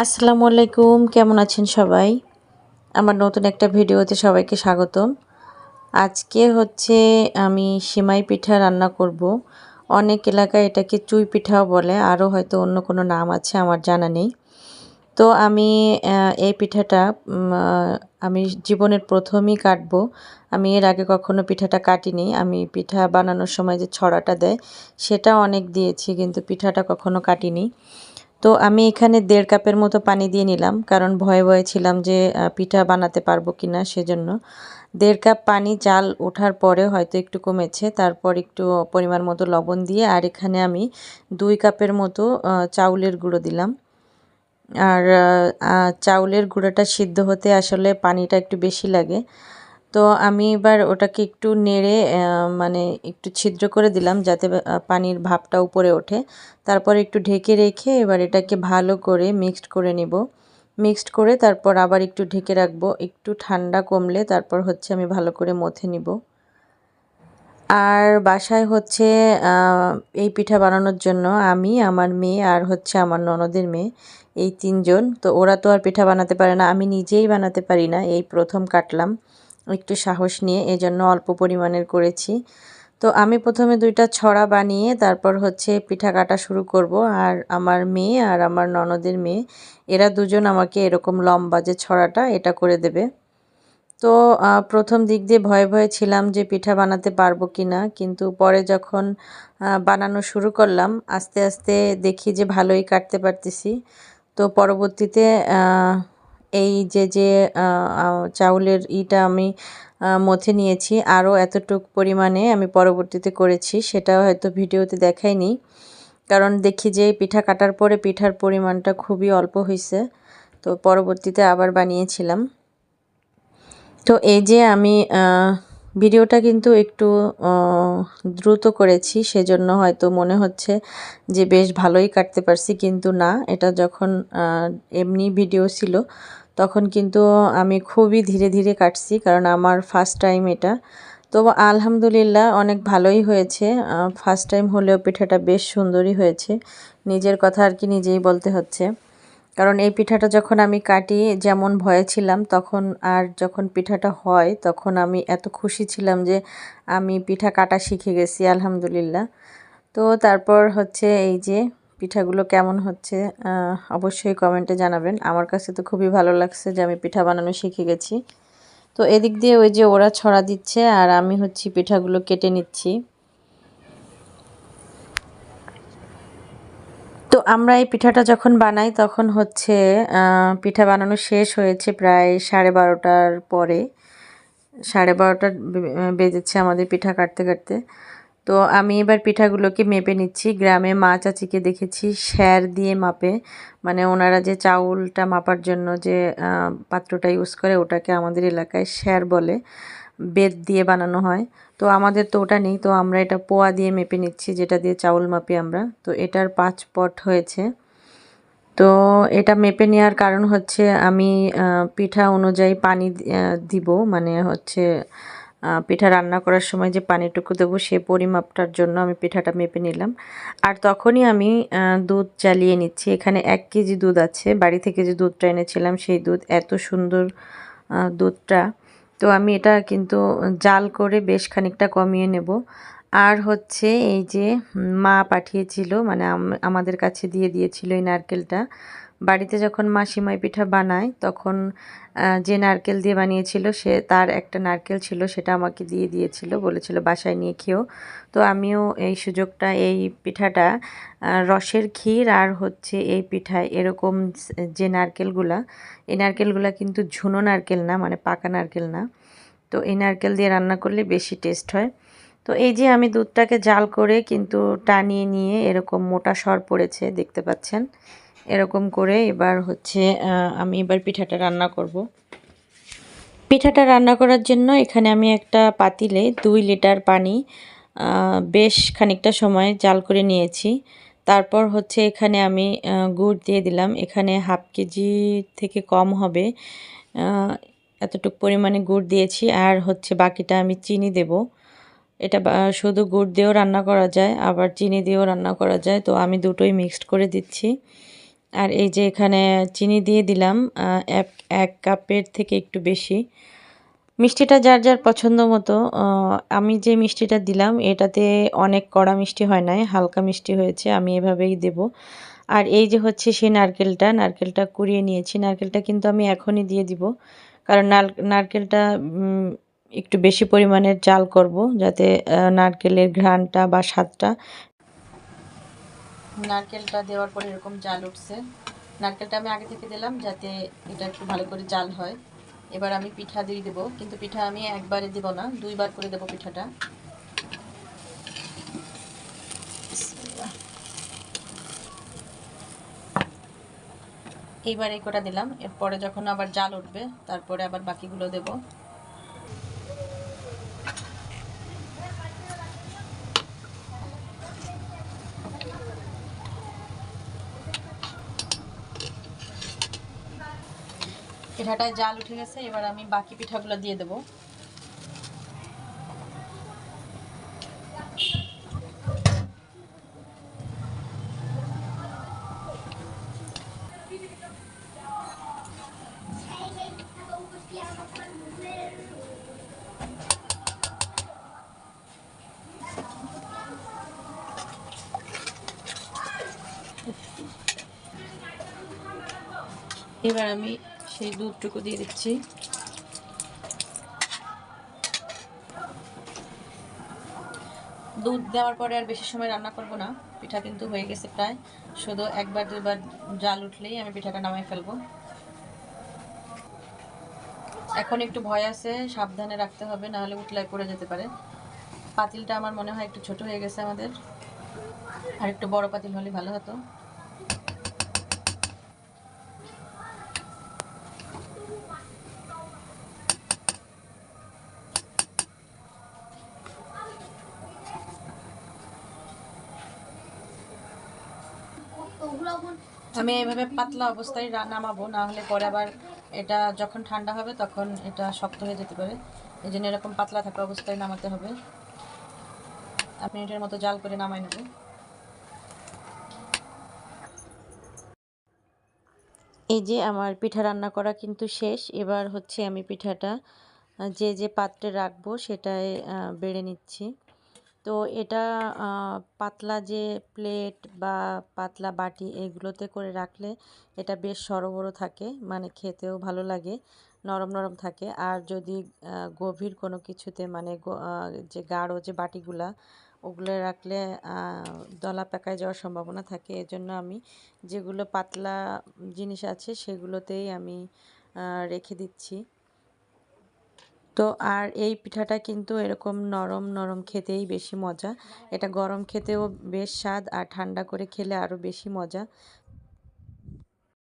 আসসালামু আলাইকুম, কেমন আছেন সবাই? আমার নতুন একটা ভিডিওতে সবাইকে স্বাগতম। আজকে হচ্ছে আমি সিমাই পিঠা রান্না করব। অনেক এলাকায় এটাকে চুই পিঠাও বলে, আরও হয়তো অন্য কোনো নাম আছে, আমার জানা নেই। তো আমি এই পিঠাটা আমি জীবনের প্রথমই কাটবো। আমি এর আগে কখনো পিঠাটা কাটিনি। আমি পিঠা বানানোর সময় যে ছড়াটা দেয় সেটা অনেক দিয়েছি, কিন্তু পিঠাটা কখনো কাটিনি। তো আমি এখানে 1.5 কাপের মতো পানি দিয়ে নিলাম, কারণ ভয়ে ভয়ে ছিলাম যে পিঠা বানাতে পারবো কিনা, সেজন্য 1.5 কাপ পানি জাল ওঠার পরে হয়তো একটু কমেছে, তারপর একটু পরিমাণ মতো লবণ দিয়ে, আর এখানে আমি 2 কাপের মতো চাউলের গুঁড়ো দিলাম। আর চাউলের গুঁড়োটা সিদ্ধ হতে আসলে পানিটা একটু বেশি লাগে। তো আমি এবার ওটাকে একটু নেড়ে মানে একটু ছিদ্র করে দিলাম, যাতে পানির ভাপটা উপরে ওঠে। তারপর একটু ঢেকে রেখে এবার এটাকে ভালো করে মিক্সড করে নিব। মিক্সড করে তারপর আবার একটু ঢেকে রাখবো। একটু ঠান্ডা কমলে তারপর হচ্ছে আমি ভালো করে মথে নিব। আর বাসায় হচ্ছে এই পিঠা বানানোর জন্য আমি, আমার মেয়ে আর হচ্ছে আমার ননদের মেয়ে, এই 3 জন। তো ওরা তো আর পিঠা বানাতে পারে না, আমি নিজেই বানাতে পারি না, এই প্রথম কাটলাম একটু সাহস নিয়ে, এজন্য অল্প পরিমাণের করেছি। তো আমি প্রথমে 2টা ছড়া বানিয়ে তারপর হচ্ছে পিঠা কাটা শুরু করব। আর আমার মেয়ে আর আমার ননদের মেয়ে, এরা দুজন আমাকে এরকম লম্বা যে ছড়াটা এটা করে দেবে। তো প্রথম দিক দিয়ে ভয়ে ভয়ে ছিলাম যে পিঠা বানাতে পারবো কিনা, কিন্তু পরে যখন বানানো শুরু করলাম আস্তে আস্তে দেখি যে ভালোই কাটতে পারতেছি। তো পরবর্তীতে এই যে চাউলের ইটা আমি মথে নিয়েছি, আরও এতটুক পরিমাণে আমি পরবর্তীতে করেছি, সেটা হয়তো ভিডিওতে দেখাইনি, কারণ দেখি যে পিঠা কাটার পরে পিঠার পরিমাণটা খুবই অল্প হয়েছে। তো পরবর্তীতে আবার বানিয়েছিলাম। তো এই যে আমি ভিডিওটা কিন্তু একটু দ্রুত করেছি, সেজন্য হয়তো মনে হচ্ছে যে বেশ ভালোই কাটতে পারছি, কিন্তু না, এটা যখন এমনি ভিডিও ছিল তখন কিন্তু আমি খুবই ধীরে ধীরে কাটছি, কারণ আমার ফার্স্ট টাইম এটা। তো আলহামদুলিল্লাহ অনেক ভালোই হয়েছে। ফার্স্ট টাইম হলেও পিঠাটা বেশ সুন্দরই হয়েছে। নিজের কথা আর কি নিজেই বলতে হচ্ছে, কারণ এই পিঠাটা যখন আমি কাটি যেমন ভয়ে ছিলাম, তখন আর যখন পিঠাটা হয় তখন আমি এত খুশি ছিলাম যে আমি পিঠা কাটা শিখে গেছি আলহামদুলিল্লাহ। তো তারপর হচ্ছে এই যে পিঠাগুলো কেমন হচ্ছে অবশ্যই কমেন্টে জানাবেন। আমার কাছে তো খুবই ভালো লাগছে যে আমি পিঠা বানানো শিখে গেছি। তো এদিক দিয়ে ওই যে ওরা ছড়া দিচ্ছে আর আমি হচ্ছে পিঠাগুলো কেটে নিচ্ছি। তো আমরা এই পিঠাটা যখন বানাই তখন হচ্ছে পিঠা বানানো শেষ হয়েছে প্রায় 12:30টার পরে। 12:30 বেজেছে আমাদের পিঠা কাটতে কাটতে। তো আমি এবার পিঠাগুলোকে মেপে নিচ্ছি। গ্রামে মা চাচিকে দেখেছি স্যার দিয়ে মাপে, মানে ওনারা যে চাউলটা মাপার জন্য যে পাত্রটা ইউজ করে ওটাকে আমাদের এলাকায় স্যার বলে, বেত দিয়ে বানানো হয়। তো আমাদের তো ওটা নেই, তো আমরা এটা পোয়া দিয়ে মেপে নিচ্ছি, যেটা দিয়ে চাউল মাপি আমরা। তো এটার 5 পট হয়েছে। তো এটা মেপে নেওয়ার কারণ হচ্ছে আমি পিঠা অনুযায়ী পানি দিব, মানে হচ্ছে পিঠা রান্না করার সময় যে পানিটুকু দেবো সে পরিমাপটার জন্য আমি পিঠাটা মেপে নিলাম। আর তখনই আমি দুধ জ্বালিয়ে নিচ্ছি। এখানে 1 কেজি দুধ আছে, বাড়ি থেকে যে দুধটা এনেছিলাম সেই দুধ, এত সুন্দর দুধটা। তো আমি এটা কিন্তু জাল করে বেশ খানিকটা কমিয়ে নেব। আর হচ্ছে এই যে মা পাঠিয়েছিল, মানে আমাদের কাছে দিয়ে দিয়েছিল এই নারকেলটা। বাড়িতে যখন মা সিমাই পিঠা বানায় তখন যে নারকেল দিয়ে বানিয়েছিল সে, তার একটা নারকেল ছিল, সেটা আমাকে দিয়ে দিয়েছিল, বলেছিল বাসায় নিয়ে খেও। তো আমিও এই সুযোগটা, এই পিঠাটা রসের ক্ষীর আর হচ্ছে এই পিঠায় এরকম যে নারকেলগুলা, এই নারকেলগুলা কিন্তু ঝুনো নারকেল না, মানে পাকা নারকেল না। তো এই নারকেল দিয়ে রান্না করলে বেশি টেস্ট হয়। তো এই যে আমি দুধটাকে জাল করে কিন্তু টানিয়ে নিয়ে এরকম মোটা সর পড়েছে, দেখতে পাচ্ছেন। এরকম করে এবার হচ্ছে আমি এবার পিঠাটা রান্না করব। পিঠাটা রান্না করার জন্য এখানে আমি একটা পাতিলে 2 লিটার পানি বেশ খানিকটা সময় জাল করে নিয়েছি। তারপর হচ্ছে এখানে আমি গুড় দিয়ে দিলাম। এখানে 1/2 কেজি থেকে কম হবে, এতটুক পরিমাণে গুড় দিয়েছি। আর হচ্ছে বাকিটা আমি চিনি দেব। এটা শুধু গুড় দিয়েও রান্না করা যায়, আবার চিনি দিয়েও রান্না করা যায়। তো আমি দুটোই মিক্সড করে দিচ্ছি। আর এই যে এখানে চিনি দিয়ে দিলাম এক এক কাপের থেকে একটু বেশি। মিষ্টিটা যার যার পছন্দ মতো। আমি যে মিষ্টিটা দিলাম এটাতে অনেক কড়া মিষ্টি হয় নাই, হালকা মিষ্টি হয়েছে, আমি এভাবেই দেব। আর এই যে হচ্ছে সেই নারকেলটা কুড়িয়ে নিয়েছি। নারকেলটা কিন্তু আমি এখনই দিয়ে দিব, কারণ নারকেলটা একটু বেশি পরিমাণের জাল করব, যাতে নারকেলের ঘ্রাণটা বা স্বাদটা। নারকেলটা দেওয়ার পরে এরকম জাল উঠছে। নারকেলটা আমি আগে থেকে দিলাম যাতে এটা একটু ভালো করে জাল হয়। এবার আমি পিঠা দিয়ে দেবো, কিন্তু পিঠা আমি একবারে দেব না, দুইবার করে দেবো পিঠাটা। এইবার এই কটা দিলাম, এরপরে যখন আবার জাল উঠবে তারপরে আবার বাকিগুলো দেব। পিঠাটায় জাল উঠে গেছে, এবার আমি বাকি পিঠাগুলো দিয়ে দেবো। এবার আমি সেই দুধটুকু দিয়ে দিচ্ছি। দুধ দেওয়ার পরে আর বেশি সময় রান্না করব না, পিঠা কিন্তু হয়ে গেছে প্রায়। শুধু একবার দুইবার জাল উঠলেই আমি পিঠাটা নামাই ফেলবো। এখন একটু ভয় আছে, সাবধানে রাখতে হবে, নাহলে উতলায় পড়ে যেতে পারে। পাতিলটা আমার মনে হয় একটু ছোট হয়ে গেছে আমাদের, আর একটু বড় পাতিল হলে ভালো হতো। আমি এইভাবে পাতলা অবস্থায় নামাবো, না হলে পরে আবার এটা যখন ঠান্ডা হবে তখন এটা শক্ত হয়ে যেতে পারে। এই জন্য এরকম পাতলা থাকা অবস্থায় নামাতে হবে। আপনি এটার মতো জাল করে নামাই নেব। এই যে আমার পিঠা রান্না করা কিন্তু শেষ। এবার হচ্ছে আমি পিঠাটা যে যে পাত্রে রাখবো সেটায় বেড়ে নিচ্ছি। তো এটা পাতলা যে প্লেট বা পাতলা বাটি এগুলোতে করে রাখলে এটা বেশ সরবরাহ থাকে, মানে খেতেও ভালো লাগে, নরম নরম থাকে। আর যদি গভীর কোনো কিছুতে, মানে যে গাঢ় যে বাটিগুলা ওগুলো রাখলে দলা পেকায় যাওয়ার সম্ভাবনা থাকে। এজন্য আমি যেগুলো পাতলা জিনিস আছে সেগুলোতেই আমি রেখে দিচ্ছি। তো আর এই পিঠাটা কিন্তু এরকম নরম নরম খেতেই বেশি মজা। এটা গরম খেতেও বেশ স্বাদ, আর ঠান্ডা করে খেলে আরও বেশি মজা।